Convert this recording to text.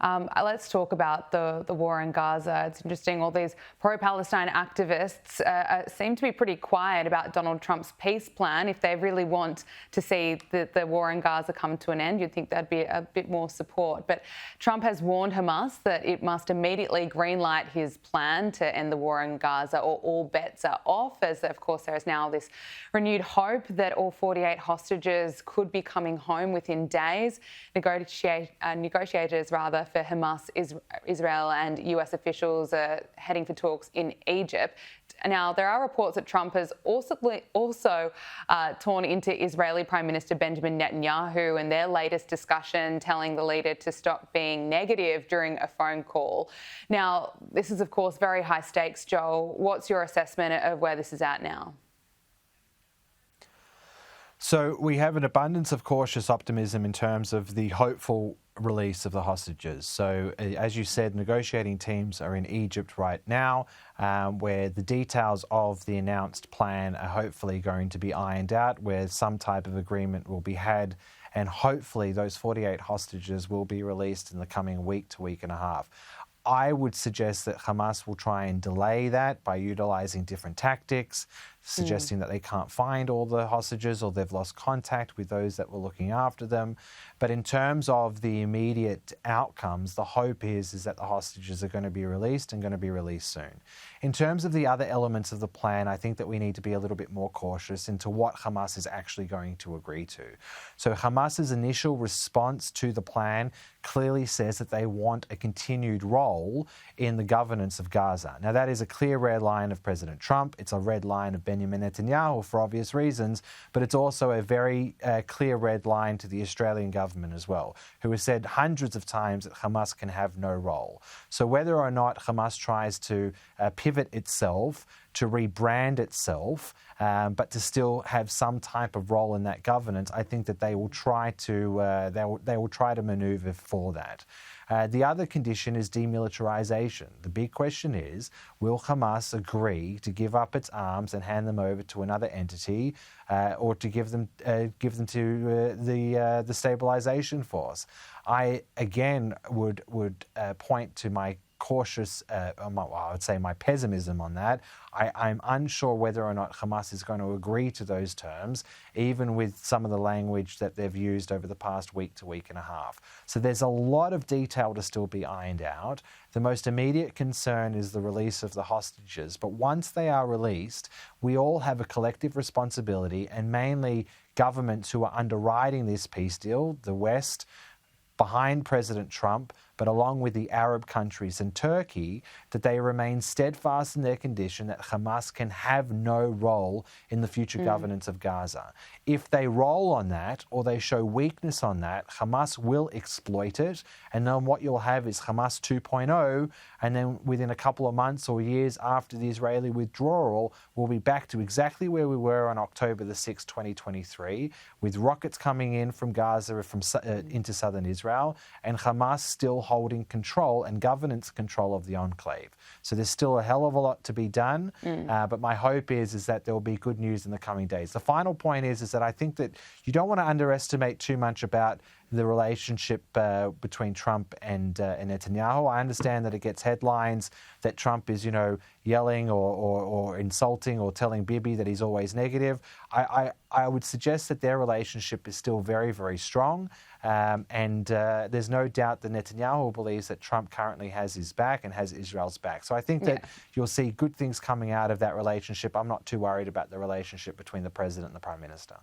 Let's talk about the war in Gaza. It's interesting, all these pro-Palestine activists seem to be pretty quiet about Donald Trump's peace plan. If they really want to see the war in Gaza come to an end, you'd think there'd be a bit more support. But Trump has warned Hamas that it must immediately greenlight his plan to end the war in Gaza, or all bets are off, as of course there is now this renewed hope that all 48 hostages could be coming home within days. Negotiators for Hamas, Israel and US officials are heading for talks in Egypt. Now, there are reports that Trump has also torn into Israeli Prime Minister Benjamin Netanyahu in their latest discussion, telling the leader to stop being negative during a phone call. Now, this is, of course, very high stakes, Joel. What's your assessment of where this is at now? So we have an abundance of cautious optimism in terms of the hopeful release of the hostages. So as you said, negotiating teams are in Egypt right now, where the details of the announced plan are hopefully going to be ironed out, where some type of agreement will be had, and hopefully those 48 hostages will be released in the coming week to week and a half. I would suggest that Hamas will try and delay that by utilising different tactics, suggesting that they can't find all the hostages or they've lost contact with those that were looking after them. But in terms of the immediate outcomes, the hope is that the hostages are going to be released and going to be released soon. In terms of the other elements of the plan, I think that we need to be a little bit more cautious into what Hamas is actually going to agree to. So Hamas's initial response to the plan clearly says that they want a continued role in the governance of Gaza. Now, that is a clear red line of President Trump. It's a red line of Benjamin Netanyahu for obvious reasons, but it's also a very clear red line to the Australian government as well, who has said hundreds of times that Hamas can have no role. So whether or not Hamas tries to pivot itself, to rebrand itself, but to still have some type of role in that governance, I think that they will try to they will try to manoeuvre for that. The other condition is demilitarization. The big question is, will Hamas agree to give up its arms and hand them over to another entity, or to give them to the stabilization force? I again would point to my cautious, I would say my pessimism on that. I'm unsure whether or not Hamas is going to agree to those terms, even with some of the language that they've used over the past week to week and a half. So there's a lot of detail to still be ironed out. The most immediate concern is the release of the hostages. But once they are released, we all have a collective responsibility, and mainly governments who are underwriting this peace deal, the West, behind President Trump, but along with the Arab countries and Turkey, that they remain steadfast in their condition that Hamas can have no role in the future governance of Gaza. If they roll on that, or they show weakness on that, Hamas will exploit it, and then what you'll have is Hamas 2.0, and then within a couple of months or years after the Israeli withdrawal, we'll be back to exactly where we were on October the 6th, 2023, with rockets coming in from Gaza into southern Israel, and Hamas still holding control and governance control of the enclave. So there's still a hell of a lot to be done, but my hope is that there will be good news in the coming days. The final point is that I think that you don't want to underestimate too much about the relationship between Trump and Netanyahu. I understand that it gets headlines that Trump is, yelling or insulting or telling Bibi that he's always negative. I would suggest that their relationship is still very, very strong. And there's no doubt that Netanyahu believes that Trump currently has his back and has Israel's back. So I think that you'll see good things coming out of that relationship. I'm not too worried about the relationship between the president and the prime minister.